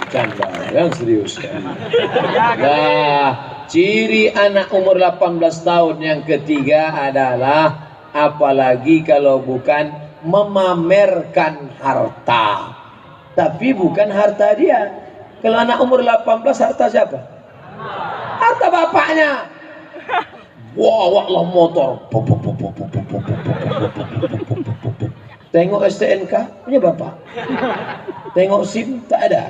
Canda, yang serius. Nah, ciri anak umur 18 tahun yang ketiga adalah apalagi kalau bukan memamerkan harta. Tapi bukan harta dia. Kalau anak umur 18 harta siapa? Harta bapaknya. Bawalah motor. Tengok STNK punya bapak. Tengok SIM tak ada.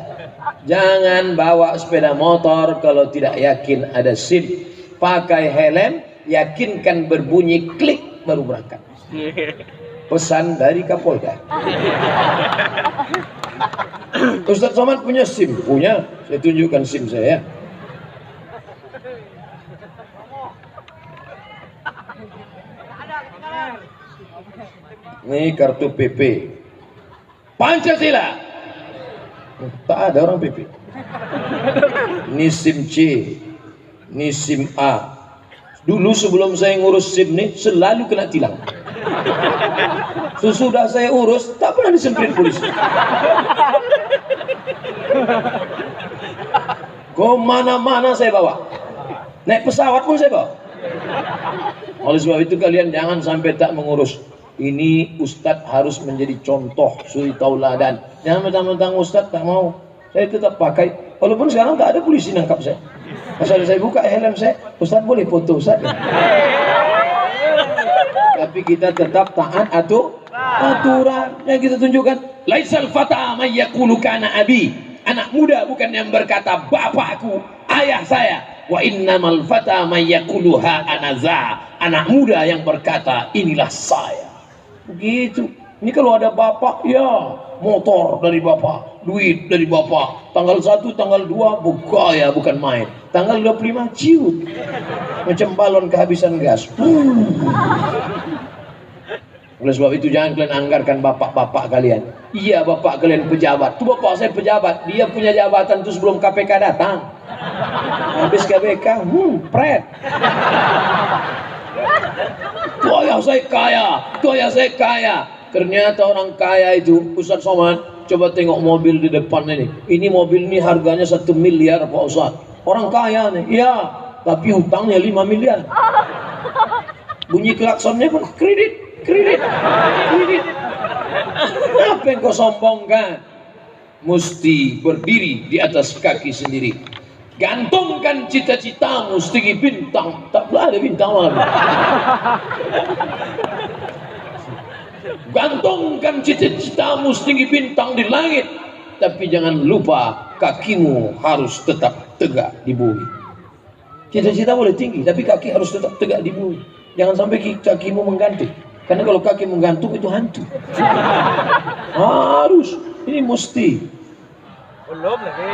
Jangan bawa sepeda motor kalau tidak yakin ada SIM. Pakai helm, yakinkan berbunyi klik baru berangkat. Pesan dari Kapolda. Ustaz Somad punya SIM? Punya. Saya tunjukkan SIM saya. Ini kartu PP Pancasila. Tak ada orang PP. Ini SIM C, ini SIM A. Dulu sebelum saya ngurus SIM nih selalu kena tilang. Sesudah saya urus tak pernah disemprit polisi. Kemana-mana saya bawa. Naik pesawat pun saya bawa. Oleh sebab itu kalian jangan sampai tak mengurus. Ini Ustadz harus menjadi contoh, suri tauladan. Jangan mentang-mentang Ustadz tak mau. Saya tetap pakai. Walaupun sekarang tak ada polisi nangkap saya. Asal saya buka helm saya, Ustadz boleh foto Ustadz. Tapi kita tetap taat aturan yang kita tunjukkan. Laisal fata may yaqulu kana abi. Anak muda bukan yang berkata bapakku, ayah saya. Wa innamal fata may yaqulu ha anaza. Anak muda yang berkata inilah saya. Begitu. Ini kalau ada bapak, ya motor dari bapak, duit dari bapak. Tanggal 1, tanggal 2 bergaya bukan main. Tanggal 25 ciut. Macam balon kehabisan gas. Oleh sebab itu jangan kalian anggarkan bapak-bapak kalian. Iya, bapak kalian pejabat. Itu bapak saya pejabat. Dia punya jabatan itu sebelum KPK datang. Habis KPK, pret. Tuh ayah saya kaya, tuh ayah saya kaya. Ternyata orang kaya itu, Ustaz Somad, coba tengok mobil di depan ini. Ini mobil ini harganya 1 miliar Pak Ustaz. Orang kaya nih, iya. Tapi hutangnya 5 miliar. Bunyi klaksonnya pun kredit. Apa yang kau sombongkan? Mesti berdiri di atas kaki sendiri. Gantungkan cita-citamu setinggi bintang. Tak pula ada bintang malam. Gantungkan cita-citamu setinggi bintang di langit. Tapi jangan lupa kakimu harus tetap tegak di bumi. Cita-cita boleh tinggi, tapi kaki harus tetap tegak di bumi. Jangan sampai kakimu menggantung. Karena kalau kaki menggantung itu hantu. Harus. Ini mesti. Belum lagi.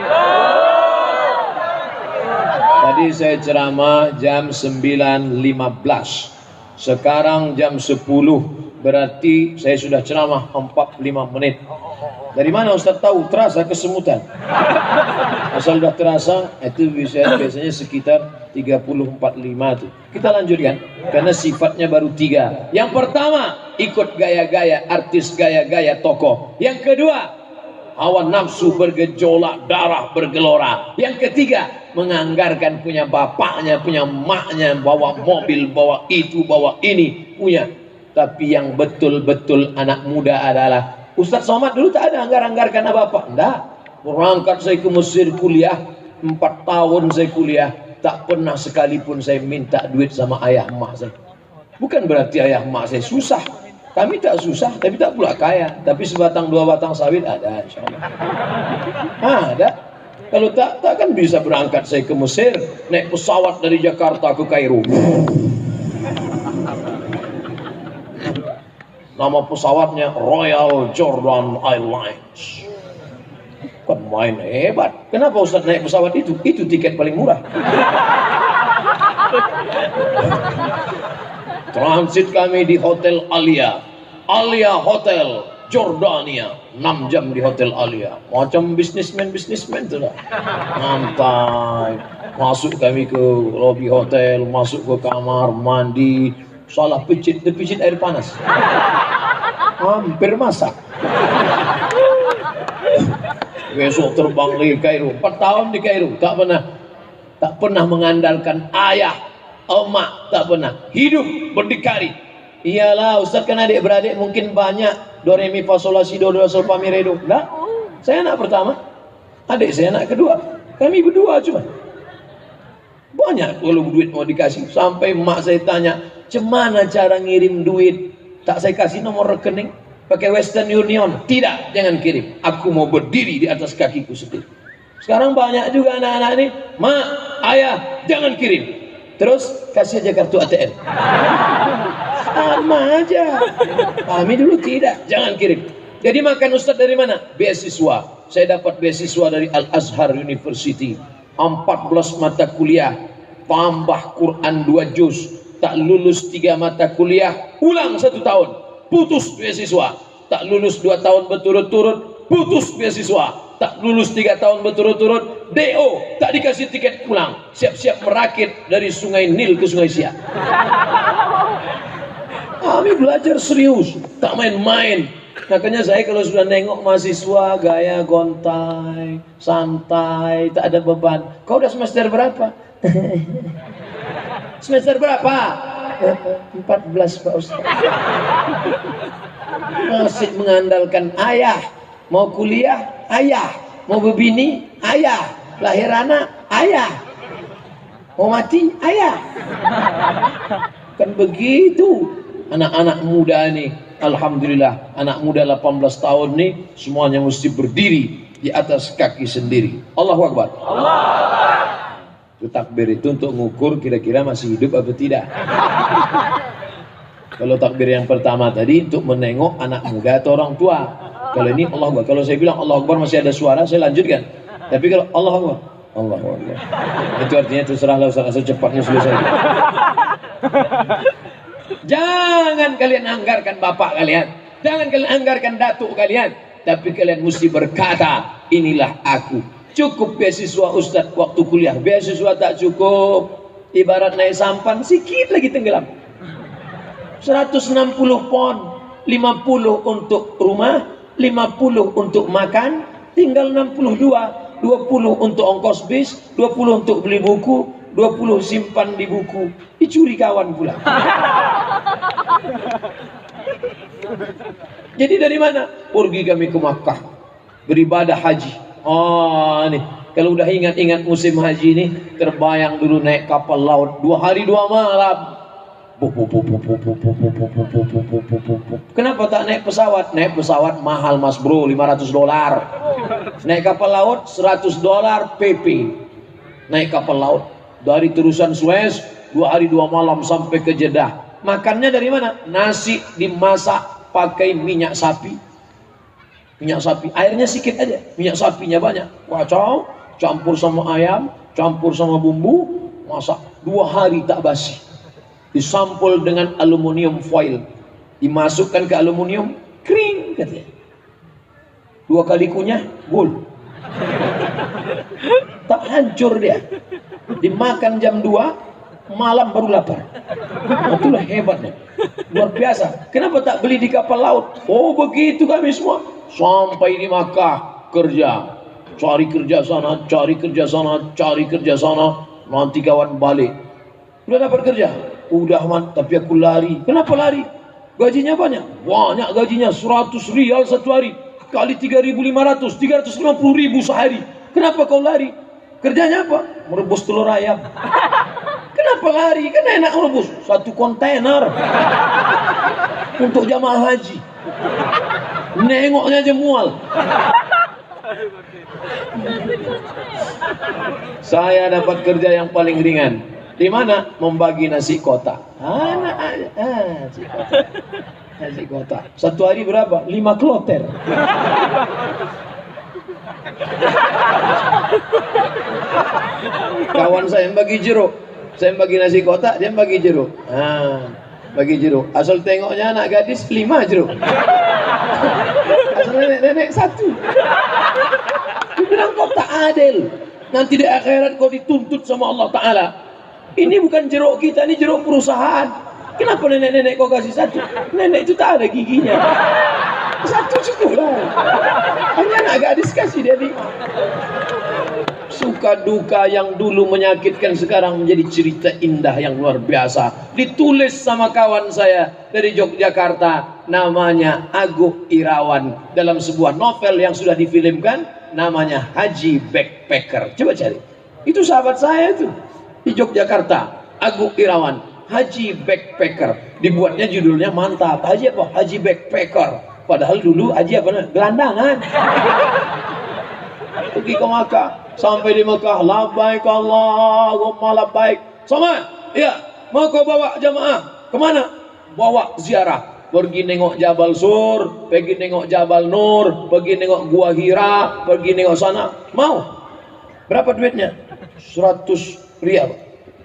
Tadi saya ceramah jam 9.15. Sekarang jam 10. Berarti saya sudah ceramah 45 menit. Dari mana Ustaz tahu? Terasa kesemutan. Asal sudah terasa, itu biasanya sekitar 30-45 tuh. Kita lanjutkan, karena sifatnya baru 3. Yang pertama, ikut gaya-gaya artis, gaya-gaya tokoh. Yang kedua, hawa nafsu bergejolak, darah bergelora. Yang ketiga, menganggarkan punya bapaknya, punya emaknya, bawa mobil, bawa itu, bawa ini, punya. Tapi yang betul-betul anak muda adalah Ustaz Somad dulu tak ada anggar-anggarkan apa-apa. Enggak. Berangkat saya ke Mesir kuliah, 4 tahun saya kuliah, tak pernah sekalipun saya minta duit sama ayah emak saya. Bukan berarti ayah emak saya susah. Kami tak susah, tapi tak pula kaya. Tapi sebatang 2 batang sawit ada, insyaallah. Ada. Kalau tak kan bisa berangkat saya ke Mesir, naik pesawat dari Jakarta ke Kairo. Nama pesawatnya Royal Jordan Airlines. Kan main hebat. Kenapa Ustaz naik pesawat itu? Itu tiket paling murah. Transit kami di Hotel Alia. Alia Hotel Jordania. 6 jam di Hotel Alia. Macam bisnismen tu lah. Santai. Masuk kami ke lobi hotel, masuk ke kamar, mandi. Salah picit air panas. Hampir masak. Besok terbang lagi Kairo. 4 tahun di Kairo, tak pernah mengandalkan ayah, emak, tak pernah. Hidup berdikari. Iyalah Ustaz, kan adik beradik mungkin banyak. Do re mi fa sol la si do sol fa mi re do. Enggak. Saya anak pertama, adik saya anak kedua. Kami berdua cuma. Banyak kalau duit mau dikasih. Sampai emak saya tanya, "Cemana cara ngirim duit?" Tak saya kasih nomor rekening, pakai Western Union. Tidak, jangan kirim. Aku mau berdiri di atas kakiku sendiri. Sekarang banyak juga anak-anak ini, "Mak, ayah, jangan kirim." Terus kasih aja kartu ATM. Sama aja. Kami dulu tidak, jangan kirim. Jadi makan Ustadz dari mana? Beasiswa. Saya dapat beasiswa dari Al-Azhar University. 14 mata kuliah, tambah Quran 2 juz. Tak lulus 3 mata kuliah, ulang 1 tahun, putus beasiswa. Tak lulus 2 tahun berturut-turut, putus beasiswa. Tak lulus 3 tahun berturut-turut, DO, tak dikasih tiket pulang. Siap-siap merakit dari Sungai Nil ke Sungai Siak. Kami belajar serius, tak main-main. Makanya saya kalau sudah nengok mahasiswa gaya gontai, santai, tak ada beban. Kau udah semester berapa? Semester berapa? 14 Pak Ustaz. Masih mengandalkan ayah. Mau kuliah, ayah. Mau berbini, ayah. Lahir anak, ayah. Mau mati, ayah. Kan begitu anak-anak muda nih. Alhamdulillah, anak muda 18 tahun nih semuanya mesti berdiri di atas kaki sendiri. Allahu Akbar. Itu takbir itu untuk mengukur kira-kira masih hidup atau tidak. Kalau takbir yang pertama tadi untuk menengok anak muda atau orang tua. Kalau ini Allah Akbar. Kalau saya bilang Allah Akbar masih ada suara, saya lanjutkan. Tapi kalau Allah Akbar, Allah Akbar, itu artinya terserahlah Ustaz, secepatnya selesai. Jangan kalian anggarkan bapak kalian, jangan kalian anggarkan datuk kalian, tapi kalian mesti berkata, inilah aku. Cukup beasiswa Ustaz waktu kuliah, beasiswa tak cukup. Ibarat naik sampan, sikit lagi tenggelam. 160 pon, 50 untuk rumah, 50 untuk makan, tinggal 62. 20 untuk ongkos bis, 20 untuk beli buku, 20 simpan di buku, dicuri kawan pula. Jadi dari mana? Pergi kami ke Makkah, beribadah haji. Oh nih, kalau udah ingat-ingat musim haji ini, terbayang dulu naik kapal laut 2 hari 2 malam. Kenapa tak naik pesawat? Naik pesawat mahal mas bro, $500. Naik kapal laut $100 PP. Naik kapal laut dari terusan Suez 2 hari 2 malam sampai ke Jeddah. Makannya dari mana? Nasi dimasak pakai minyak sapi. Minyak sapi, airnya sedikit aja, minyak sapinya banyak. Kacau, campur sama ayam, campur sama bumbu, masak 2 hari tak basi. Disampul dengan aluminium foil, dimasukkan ke aluminium, kering katanya. 2 kali kunyah, gul. Tak hancur dia. Dimakan jam 2, malam baru lapar. Itulah hebatnya, luar biasa. Kenapa tak beli di kapal laut? Oh begitu kami semua. Sampai di Makkah kerja, cari kerja sana, cari kerja sana, cari kerja sana. Nanti kawan balik, udah dapat kerja, udah man, tapi aku lari. Kenapa lari? Gajinya banyak, banyak gajinya, 100 rial satu hari, kali 3.500, 350.000 sehari. Kenapa kau lari? Kerjanya apa? Merebus telur ayam. Kenapa lari? Kan enak merebus 1 kontainer untuk jamaah haji. Nengoknya aja mual. Saya dapat kerja yang paling ringan. Di mana? Membagi nasi kotak. Nasi kotak. Nasi kotak. Satu hari berapa? 5 kloter. Kawan saya yang bagi jeruk, saya yang bagi nasi kotak, dia yang bagi jeruk. Bagi jeruk. Asal tengoknya anak gadis 5 jeruk. Asal nenek-nenek 1. Dia bilang kau tak adil. Nanti di akhirat kau dituntut sama Allah Ta'ala. Ini bukan jeruk kita, ini jeruk perusahaan. Kenapa nenek-nenek kau kasih 1? Nenek itu tak ada giginya. 1 cukup lah. Hanya anak gadis kasih Jadi suka duka yang dulu menyakitkan sekarang menjadi cerita indah yang luar biasa. Ditulis sama kawan saya dari Yogyakarta, namanya Agung Irawan, dalam sebuah novel yang sudah difilmkan, namanya Haji Backpacker. Coba cari, itu sahabat saya itu di Yogyakarta, Agung Irawan, Haji Backpacker. Dibuatnya judulnya mantap, Haji apa? Haji Backpacker. Padahal dulu Haji apa? Gelandangan. Pergi ke Makkah, sampai di Makkah, labbaik Allahumma labbaik. Sama, ya, mau kau bawa jamaah kemana? Bawa ziarah, pergi nengok Jabal Sur, pergi nengok Jabal Nur, pergi nengok Gua Hira, pergi nengok sana. Mau? Berapa duitnya? 100 rial.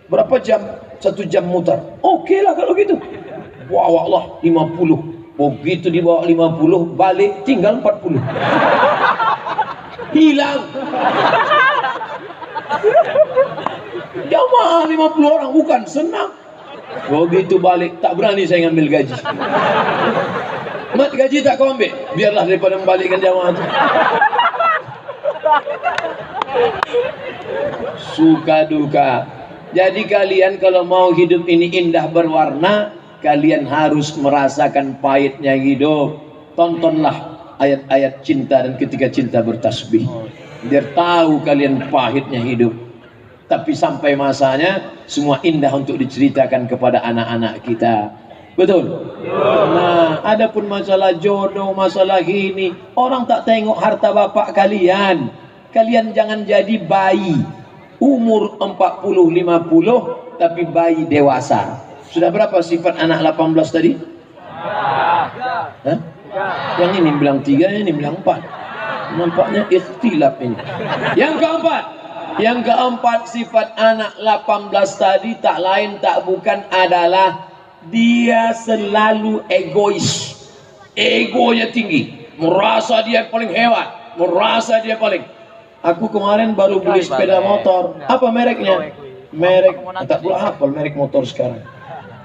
Berapa jam? 1 jam mutar. Oke lah kalau gitu. Bawa Allah 50. Begitu dibawa 50, balik tinggal 40. Hilang. Jamaah 50 orang, bukan senang. Begitu balik, tak berani saya ngambil gaji. Mat, gaji tak kau ambil? Biarlah daripada membalikkan jamaah itu. Suka duka. Jadi kalian kalau mau hidup ini indah berwarna, kalian harus merasakan pahitnya hidup. Tontonlah ayat-ayat cinta dan ketika cinta bertasbih, biar tahu kalian pahitnya hidup. Tapi sampai masanya semua indah untuk diceritakan kepada anak-anak kita. Betul? Nah, adapun masalah jodoh, masalah ini, orang tak tengok harta bapak kalian. Kalian jangan jadi bayi umur 40-50 tapi bayi dewasa. Sudah berapa sifat anak 18 tadi? Hah? Yang ini bilang 3, ini bilang 4. Nampaknya ikhtilaf ini. Yang keempat sifat anak 18 tadi tak lain tak bukan adalah dia selalu egois. Egonya tinggi, merasa dia paling hebat, merasa dia paling. Aku kemarin baru beli sepeda motor. Apa mereknya? Merek, tak pula hafal merek motor sekarang.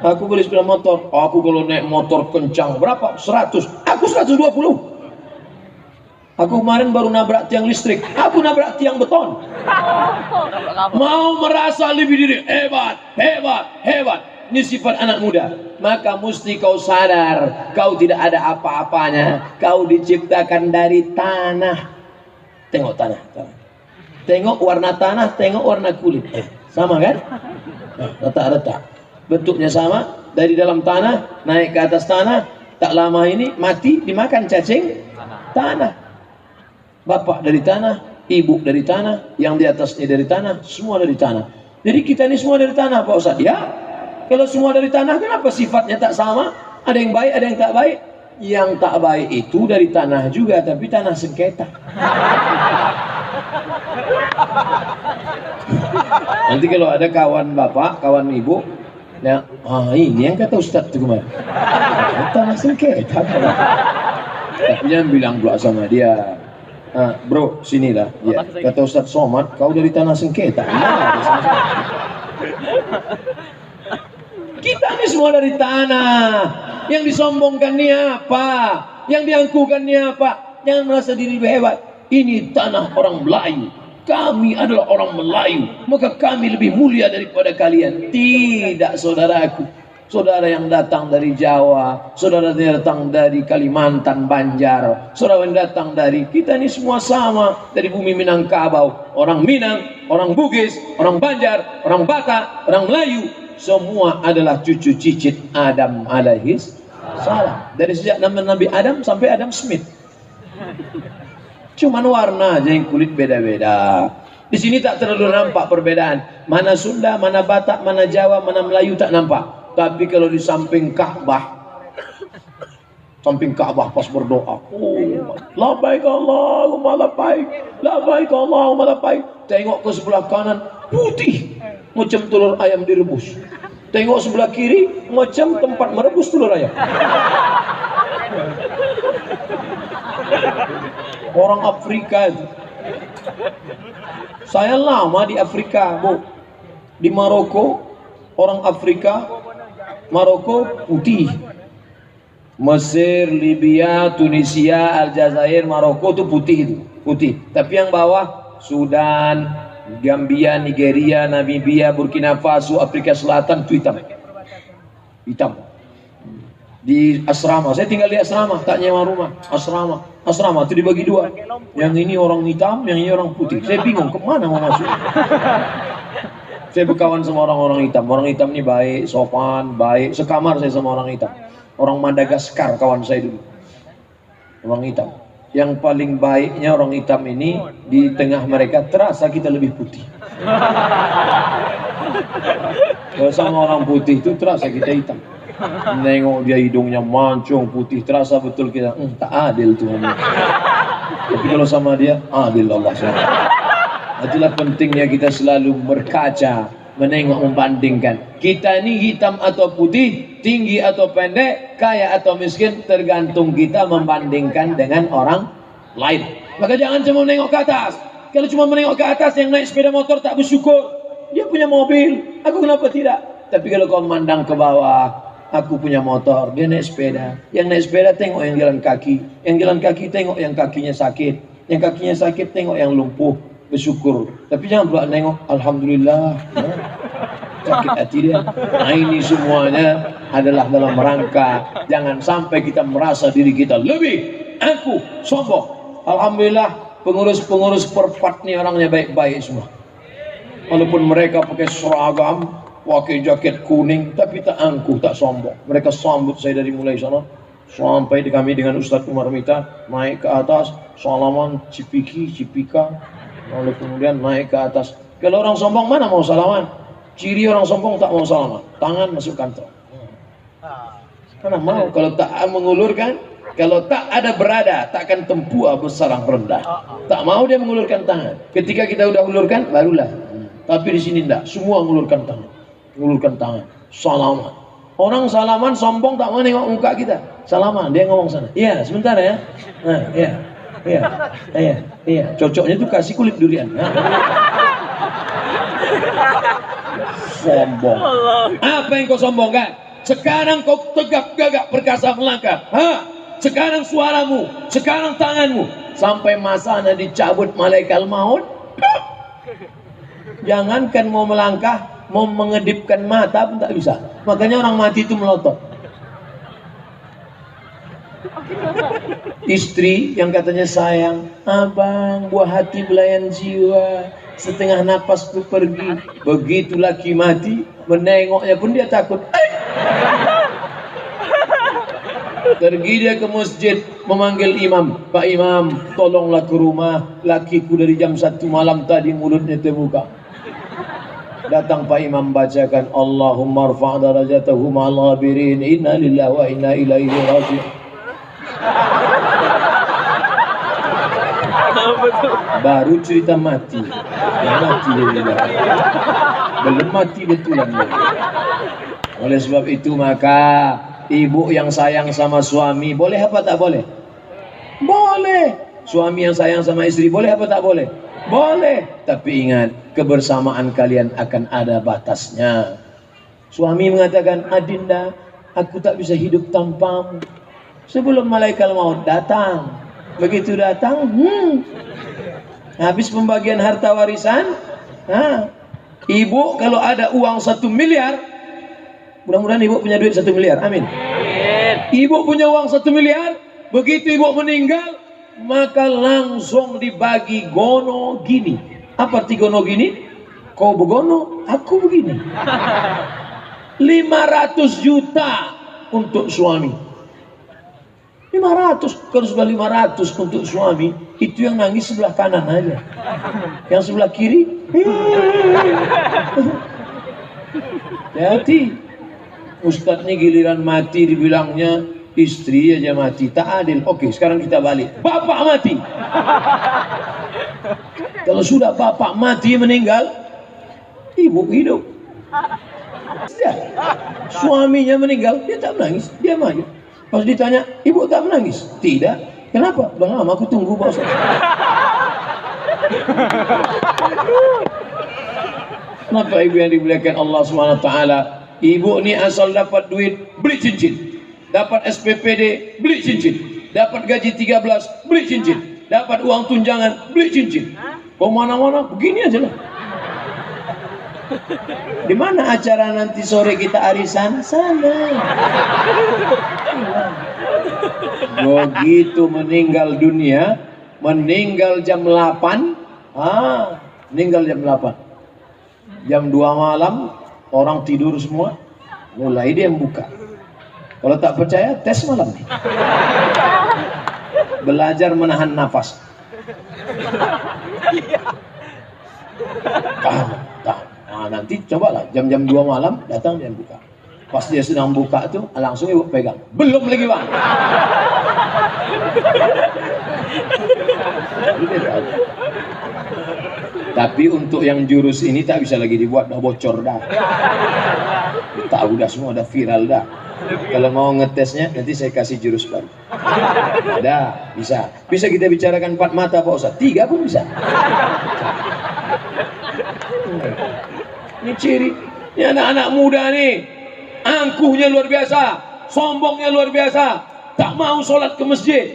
Aku beli sepeda motor. Aku kalau naik motor kencang berapa? 100. Aku 120. Aku kemarin baru nabrak tiang listrik. Aku nabrak tiang beton. Mau merasa lebih diri. Hebat, hebat, hebat. Ini sifat anak muda. Maka mesti kau sadar, kau tidak ada apa-apanya. Kau diciptakan dari tanah. Tengok tanah, tanah. Tengok warna tanah, tengok warna kulit. Sama kan? Nah, retak-retak. Bentuknya sama, dari dalam tanah naik ke atas tanah, tak lama ini mati dimakan cacing tanah. Bapak dari tanah, ibu dari tanah, yang di atasnya dari tanah, semua dari tanah. Jadi kita ini semua dari tanah, Pak Ustaz. Ya, kalau semua dari tanah, kenapa sifatnya tak sama? Ada yang baik, ada yang tak baik. Yang tak baik itu dari tanah juga, tapi tanah sengketa. Nanti kalau ada kawan bapak, kawan ibu, ya, ini yang kata Ustadz itu kemarin. Tanah sengketa. Tapi jangan bilang doa sama dia. Bro, sinilah. Ya, kata Ustadz Somad, kau dari tanah sengketa. Kita ini semua dari tanah. Yang disombongkan ini apa? Yang diangkuhkan ini apa? Jangan merasa diri lebih hebat. Ini tanah orang Melayu. Kami adalah orang Melayu, maka kami lebih mulia daripada kalian. Tidak, saudaraku. Saudara yang datang dari Jawa, saudara yang datang dari Kalimantan, Banjar, saudara yang datang dari, kita ini semua sama, dari bumi Minangkabau. Orang Minang, orang Bugis, orang Banjar, orang Batak, orang Melayu, semua adalah cucu cicit Adam alaihis salam. Dari sejak Nabi Adam sampai Adam Smith. Cuman warna aja yang kulit beda-beda. Di sini tak terlalu nampak perbedaan. Mana Sunda, mana Batak, mana Jawa, mana Melayu tak nampak. Tapi kalau di samping Ka'bah pas berdoa, labbaik Allahumma labbaik, labbaik Allahumma labbaik. Tengok ke sebelah kanan putih macam telur ayam direbus. Tengok sebelah kiri macam tempat merebus telur ayam. Orang Afrika itu. Saya lama di Afrika, Bu. Di Maroko, orang Afrika, Maroko putih. Mesir, Libya, Tunisia, Aljazair, Maroko itu putih itu. putih. Tapi yang bawah Sudan, Gambia, Nigeria, Namibia, Burkina Faso, Afrika Selatan itu hitam. Hitam. Di asrama, saya tinggal di asrama, tak nyewa rumah. Asrama itu dibagi dua. Yang ini orang hitam, yang ini orang putih. Saya bingung kemana mau masuk. Saya berkawan sama orang-orang hitam. Orang hitam ini baik, sopan, baik. Sekamar saya sama orang hitam. Orang Madagaskar kawan saya dulu. Orang hitam. Yang paling baiknya orang hitam ini, di tengah mereka terasa kita lebih putih. Kalau sama orang putih itu terasa kita hitam. Nengok dia hidungnya mancung putih, terasa betul kita tak adil tuh. Tapi kalau sama dia adil Allah SWT. Itulah pentingnya kita selalu berkaca, menengok, membandingkan. Kita ini hitam atau putih, tinggi atau pendek, kaya atau miskin, tergantung kita membandingkan dengan orang lain. Maka jangan cuma menengok ke atas. Kalau cuma menengok ke atas, yang naik sepeda motor tak bersyukur. Dia punya mobil, aku kenapa tidak? Tapi kalau kau memandang ke bawah, aku punya motor, dia naik sepeda. Yang naik sepeda tengok yang jalan kaki. Yang jalan kaki tengok yang kakinya sakit. Yang kakinya sakit tengok yang lumpuh. Bersyukur. Tapi jangan pula nengok alhamdulillah. Sakit hati dia. Nah, ini semuanya adalah dalam rangka jangan sampai kita merasa diri kita lebih aku sombong. Alhamdulillah pengurus-pengurus Perpat nih orangnya baik-baik semua. Walaupun mereka pakai seragam, pakai jaket kuning, tapi tak angkuh, tak sombong. Mereka sambut saya dari mulai sana sampai kami dengan Ustadz Umar Mita naik ke atas, salaman, cipika, lalu kemudian naik ke atas. Kalau orang sombong mana mau salaman? Ciri orang sombong tak mau salaman, tangan masuk kantong. Mana mau? Kalau tak mengulurkan, kalau tak ada berada, takkan tempuh bersarang rendah. Tak mau dia mengulurkan tangan. Ketika kita udah ulurkan, barulah. Tapi di sini enggak, semua mengulurkan tangan. Mengulurkan tangan, salaman. Orang salaman sombong tak mau nengok muka kita. Salaman, dia ngomong sana. Iya, sebentar ya. Nah, iya. Cocoknya tuh kasih kulit durian. Nah. Sombong. Apa yang kau sombongkan? Sekarang kau tegap gagap perkasa melangkah. Sekarang suaramu, sekarang tanganmu. Sampai masanya dicabut malaikat maut. Jangankan mau melangkah, mau mengedipkan mata pun tak bisa. Makanya orang mati itu melotot. Istri yang katanya sayang, abang buah hati belayan jiwa, setengah napas ku pergi. Begitu laki mati, menengoknya pun dia takut. Pergi dia ke masjid memanggil imam, Pak Imam tolonglah ke rumah, lakiku dari jam 1 malam tadi mulutnya terbuka. Datang Pak Imam bacakan Allahumma rfa' darajatahu ma'al ghabirin, inna lillahi wa inna ilaihi raji'un. Baru cerita mati. Mati dia. Belum mati betulan. Oleh sebab itu maka ibu yang sayang sama suami boleh apa tak boleh? Boleh. Suami yang sayang sama istri boleh apa tak boleh? Boleh. Tapi ingat, kebersamaan kalian akan ada batasnya. Suami mengatakan, Adinda, aku tak bisa hidup tanpamu. Sebelum malaikat maut datang. Begitu datang, habis pembagian harta warisan. Ibu kalau ada uang 1 miliar, mudah-mudahan ibu punya duit 1 miliar, amin. Ibu punya uang 1 miliar, begitu ibu meninggal, maka langsung dibagi gono gini. Apa arti gono gini? Kau begono, aku begini. 500 juta untuk suami. 500, kalau sudah 500 untuk suami, itu yang nangis sebelah kanan aja. Yang sebelah kiri, hati. Ustadz ini giliran mati dibilangnya istri aja mati, tak adil. Oke, sekarang kita balik. Bapak mati. Kalau sudah bapak mati meninggal, ibu hidup. Ya. Suaminya meninggal, dia tak menangis, dia maju. Pas ditanya, ibu tak menangis? Tidak. Kenapa? Udah lama aku tunggu bos. Kenapa ibu yang dimuliakan Allah SWT? Ibu ini asal dapat duit, beli cincin. Dapat SPPD, beli cincin. Dapat gaji 13, beli cincin. dapat uang tunjangan, beli cincin. Kau mana-mana begini aja lah. Di mana acara nanti sore kita arisan? Sana. Begitu meninggal dunia, meninggal jam 8, meninggal jam 8. Jam 2 malam, orang tidur semua, mulai dia buka. Kalau tak percaya, tes malam nih. Belajar menahan nafas. Tahan. Nah, nanti cobalah jam-jam 2 malam datang dia buka. Pas dia sedang buka tuh langsung ibu pegang. Belum lagi bang. Tapi untuk yang jurus ini tak bisa lagi dibuat, dah bocor dah. Tahu dah semua, dah viral dah. Kalau mau ngetesnya nanti saya kasih jurus baru. Ada, bisa. Bisa kita bicarakan 4 mata Pak Ustaz. 3 pun bisa. Ini ciri. Ini anak-anak muda nih. Angkuhnya luar biasa. Sombongnya luar biasa. Tak mau sholat ke masjid.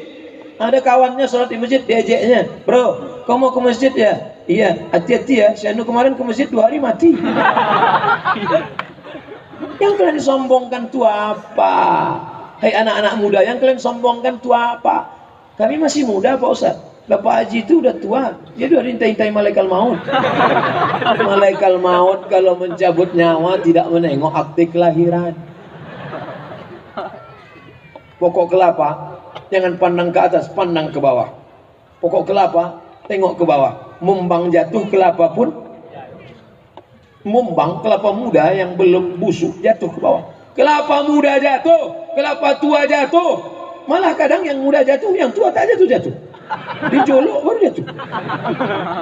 Ada kawannya sholat di masjid, diajaknya. Bro, kau mau ke masjid ya? Iya, hati-hati ya. Si Anu kemarin ke masjid 2 hari mati. Yang kalian sombongkan itu apa? Hai anak-anak muda, yang kalian sombongkan itu apa? Kami masih muda Pak Ustaz. Bapak Haji itu udah tua. Dia udah hintai-hintai malaikat maut. Malaikat maut kalau mencabut nyawa tidak menengok akte kelahiran. Pokok kelapa jangan pandang ke atas, pandang ke bawah. Pokok kelapa tengok ke bawah. Mumbang jatuh kelapa pun mumbang, kelapa muda yang belum busuk jatuh ke bawah. Kelapa muda jatuh, kelapa tua jatuh. Malah kadang yang muda jatuh, yang tua tak jatuh-jatuh. Dijolok baru jatuh.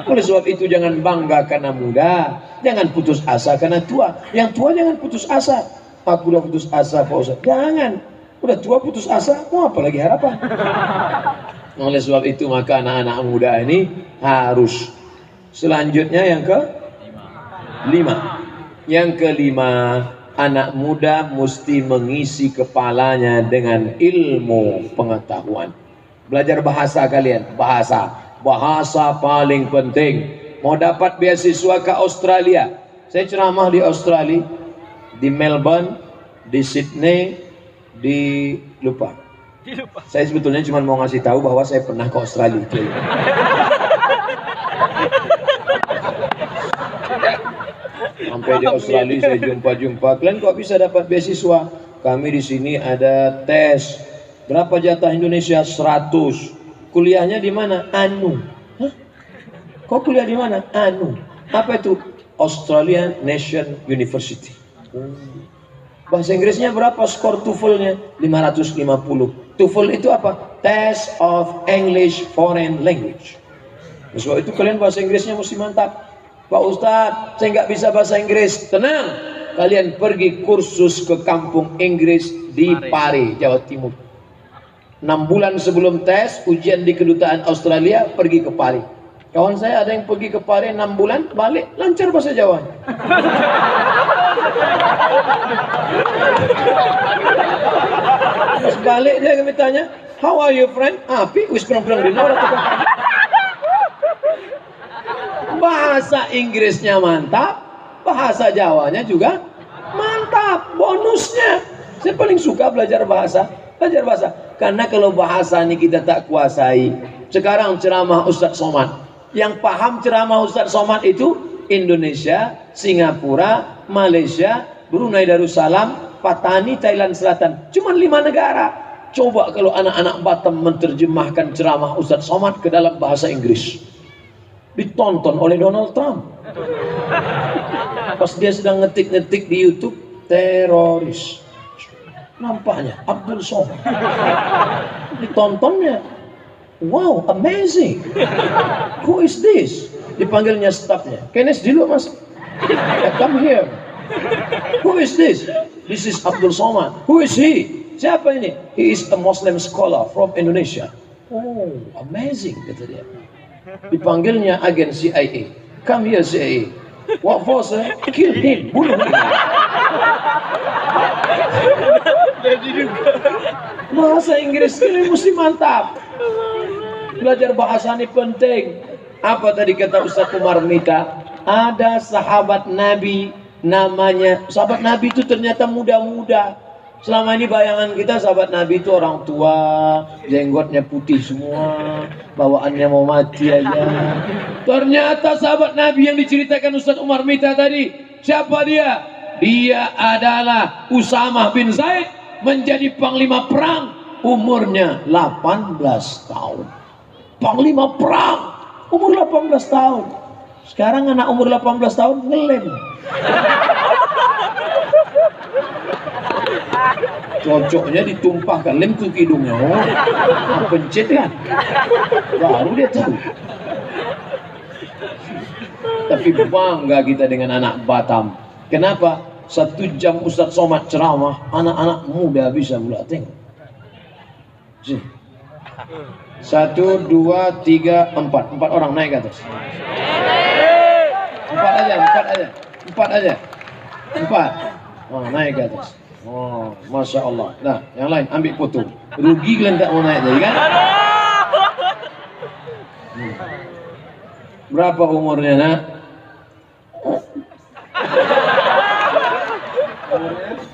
Oleh sebab itu jangan bangga karena muda, jangan putus asa karena tua. Yang tua jangan putus asa. Aku udah putus asa Pak Ustaz. Jangan. Udah tua putus asa, mau apa lagi harapan? Oleh sebab itu maka anak-anak muda ini harus. Selanjutnya yang ke-5. Yang ke-5, anak muda mesti mengisi kepalanya dengan ilmu pengetahuan. Belajar bahasa kalian, bahasa paling penting. Mau dapat beasiswa ke Australia, saya ceramah di Australia, di Melbourne, di Sydney, lupa. Saya sebetulnya cuma mau ngasih tahu bahwa saya pernah ke Australia. Sampai di Australia saya jumpa. Kalian kok bisa dapat beasiswa? Kami di sini ada tes. Berapa jatah Indonesia? 100. Kuliahnya di mana? Anu. Hah? Kok kuliah di mana? Anu. Apa itu? Australian National University. Bahasa Inggrisnya berapa skor TOEFL-nya? 550. TOEFL itu apa? Test of English Foreign Language. Sebab itu kalian bahasa Inggrisnya mesti mantap. Pak Ustadz, saya nggak bisa bahasa Inggris. Tenang, kalian pergi kursus ke kampung Inggris di Pare, Jawa Timur. 6 bulan sebelum tes, ujian di kedutaan Australia, pergi ke Pare. Kawan saya ada yang pergi ke Pare 6 bulan, balik, lancar bahasa Jawa. Pas balik dia kami tanya, how are you friend? Api, wis kurang-kurang di luar. Bahasa Inggrisnya mantap, bahasa Jawanya juga mantap. Bonusnya, saya paling suka belajar bahasa. Karena kalau bahasa ini kita tak kuasai. Sekarang ceramah Ustadz Somad, yang paham ceramah Ustadz Somad itu Indonesia, Singapura, Malaysia, Brunei Darussalam, Patani, Thailand Selatan. Cuma 5 negara. Coba kalau anak-anak Batam menerjemahkan ceramah Ustadz Somad ke dalam bahasa Inggris, ditonton oleh Donald Trump. Pas dia sedang ngetik-ngetik di YouTube, teroris. Nampaknya Abdul Somad. Ditontonnya, wow, amazing. Who is this? Dipanggilnya stafnya. Kenes dulu mas. Come here. Who is this? This is Abdul Somad. Who is he? Siapa ini? He is a Muslim scholar from Indonesia. Oh, amazing, kata dia. Dipanggilnya agen CIA. Come here CIA. What for sir? Kill him. Bunuh dia. Bahasa Inggris ini mesti mantap. Belajar bahasa ini penting. Apa tadi kata Ustaz Umar Mita? Ada sahabat Nabi namanya, sahabat Nabi itu ternyata muda-muda. Selama ini bayangan kita sahabat Nabi itu orang tua, jenggotnya putih semua, bawaannya mau mati aja. Ternyata sahabat Nabi yang diceritakan Ustaz Umar Mita tadi, siapa dia? Dia adalah Usamah bin Zaid, menjadi panglima perang, umurnya 18 tahun. Panglima perang, umur 18 tahun. Sekarang anak umur 18 tahun ngelem. Cocoknya ditumpahkan lem ke hidungnya. Oh, pencet kan? Baru dia tahu. Tapi bangga kita dengan anak Batam. Kenapa? 1 jam Ustaz Somad ceramah, anak-anak muda bisa pula tengok. 1, 2, 3, 4 orang naik ke atas. 4 aja. Oh, naik ke atas. Oh, Masya Allah. Nah, yang lain ambil foto. Rugi kalian tak mau naik tadi kan? Berapa umurnya nak?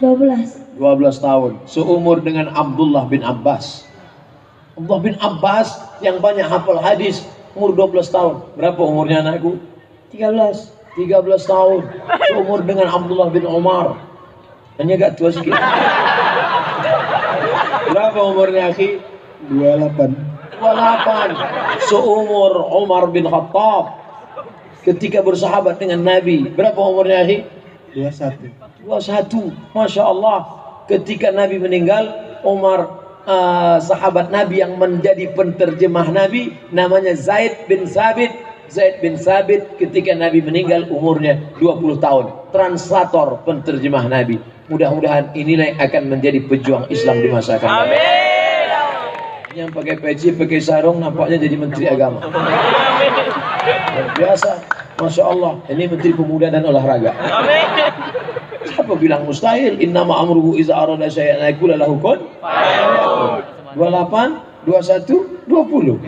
12 tahun. Seumur dengan Abdullah bin Abbas. Abdullah bin Abbas yang banyak hafal hadis, umur 12 tahun. Berapa umurnya anakku? 13 tahun. Seumur dengan Abdullah bin Umar. Hanya agak tua sedikit. Berapa umurnya akhi? 28. Seumur Umar bin Khattab ketika bersahabat dengan Nabi. Berapa umurnya akhi? 21. Masya Allah. Ketika Nabi meninggal, Umar, sahabat Nabi yang menjadi penterjemah Nabi, namanya Zaid bin Sabit. Zaid bin Sabit ketika Nabi meninggal umurnya 20 tahun. Translator penterjemah Nabi. Mudah-mudahan inilah yang akan menjadi pejuang Islam di masa akan datang. Amin. Yang pakai peci, pakai sarung, nampaknya jadi Menteri Agama. Biasa, Masya Allah. Ini Menteri Pemuda dan Olahraga. Amin. Siapa bilang mustahil? Innama amruhu iza arada syai'an yaqula lahu kun fayakun. 28, 21, 20.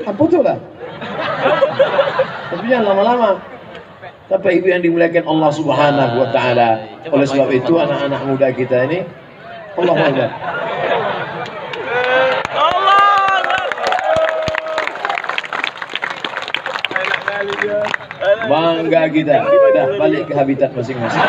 Apa tu lah? Tapi jangan lama-lama. Tapi ibu yang dimuliakan Allah Subhanahu wa taala. Oleh sebab itu anak-anak muda kita ini Allah Akbar. Bangga kita. Dah balik ke habitat masing-masing.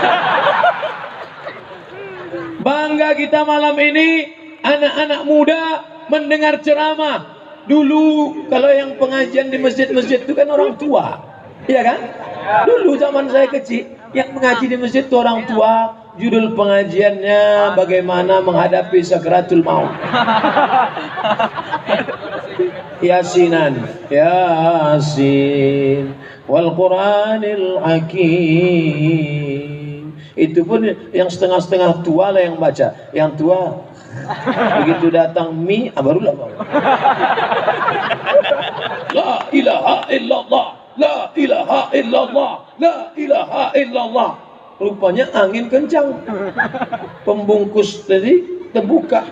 Bangga kita malam ini anak-anak muda mendengar ceramah. Dulu kalau yang pengajian di masjid-masjid itu kan orang tua, iya kan? Dulu zaman saya kecil yang mengaji di masjid itu orang tua. Judul pengajiannya bagaimana menghadapi sakratul maut. Yasinan, Yasin wal Qur'anil Hakim. Itu pun yang setengah-setengah tua lah yang baca. Yang tua begitu datang barulah bawa. La ilaha illallah, la ilaha illallah, la ilaha illallah. Rupanya angin kencang. Pembungkus tadi terbuka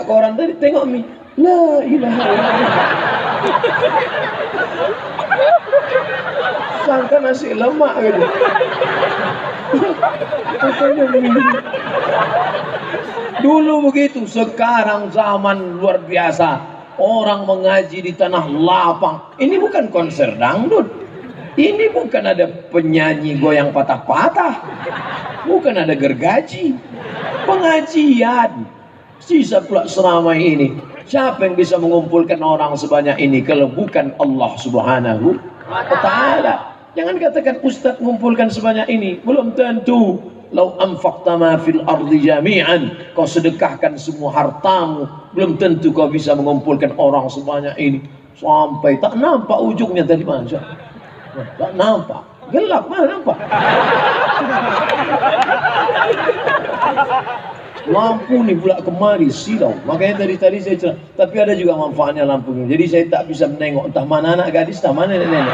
koran tadi, tengok mie. La ilaha illallah. Sangka nasi lemak gitu. Dulu begitu, sekarang zaman luar biasa. Orang mengaji di tanah lapang. Ini bukan konser dangdut. Ini bukan ada penyanyi goyang patah-patah. Bukan ada gergaji. Pengajian. Sisa pula seramai ini. Siapa yang bisa mengumpulkan orang sebanyak ini kalau bukan Allah Subhanahu wa taala? Jangan katakan Ustaz mengumpulkan sebanyak ini. Belum tentu. Lau anfaqta ma fil ardi jami'an, kau sedekahkan semua hartamu, belum tentu kau bisa mengumpulkan orang sebanyak ini. Sampai tak nampak ujungnya tadi mana? Tak nampak. Gelap mana nampak? Lampu ni pula kemari silau. Makanya dari tadi saya cerita, tapi ada juga manfaatnya lampu ni. Jadi saya tak bisa menengok entah mana anak gadis, entah mana nenek.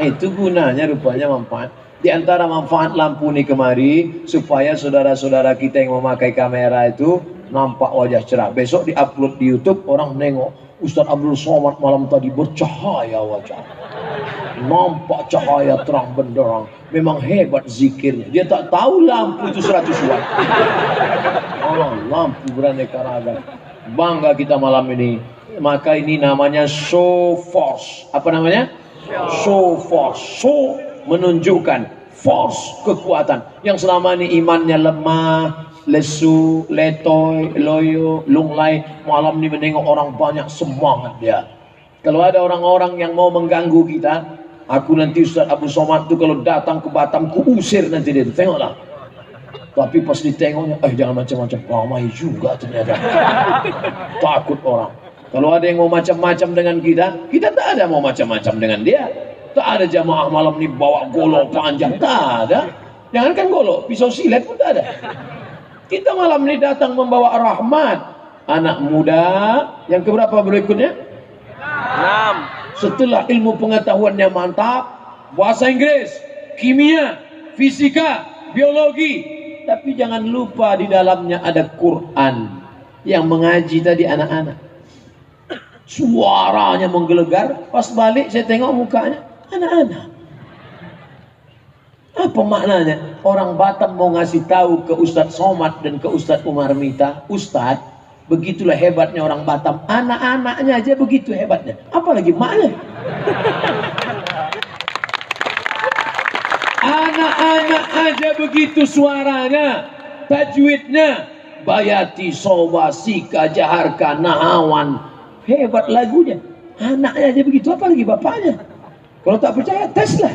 Itu gunanya rupanya manfaat. Di antara manfaat lampu ni kemari supaya saudara-saudara kita yang memakai kamera itu nampak wajah cerah. Besok diupload di YouTube, orang nengok Ustaz Abdul Somad malam tadi bercahaya wajah, nampak cahaya terang benderang, memang hebat zikirnya. Dia tak tahu lampu itu 100 watt. Oh, lampu beraneka ragam. Bangga kita malam ini. Maka ini namanya show force. Apa namanya? Show force. Show menunjukkan, force kekuatan. Yang selama ini imannya lemah, lesu, letoy, loyo, lunglai, malam ini menengok orang banyak, semangat dia. Kalau ada orang-orang yang mau mengganggu kita, aku nanti Ustaz Abdul Somad itu kalau datang ke Batam, ku usir nanti dia. Tengoklah. Tapi pas ditengoknya, jangan macam-macam, ramai juga ternyata. Takut orang. Kalau ada yang mau macam-macam dengan kita, kita tak ada mau macam-macam dengan dia. Tak ada jamaah malam ini bawa golok panjang, tak ada. Jangankan golok, pisau silet pun tak ada. Kita malam ini datang membawa rahmat. Anak muda yang keberapa berikutnya? 6. Setelah ilmu pengetahuannya mantap, bahasa Inggris, kimia, fisika, biologi. Tapi jangan lupa di dalamnya ada Quran. Yang mengaji tadi anak-anak. Suaranya menggelegar. Pas balik saya tengok mukanya anak-anak. Apa maknanya? Orang Batam mau ngasih tahu ke Ustadz Somad dan ke Ustadz Umar Mita, Ustadz, begitulah hebatnya orang Batam. Anak-anaknya aja begitu hebatnya. Apalagi maknanya? Anak-anak aja begitu suaranya, tajwidnya, bayati, soba, sika, jaharka, nahawan. Hebat lagunya. Anaknya aja begitu, apalagi bapaknya. Kalau tak percaya, tes lah.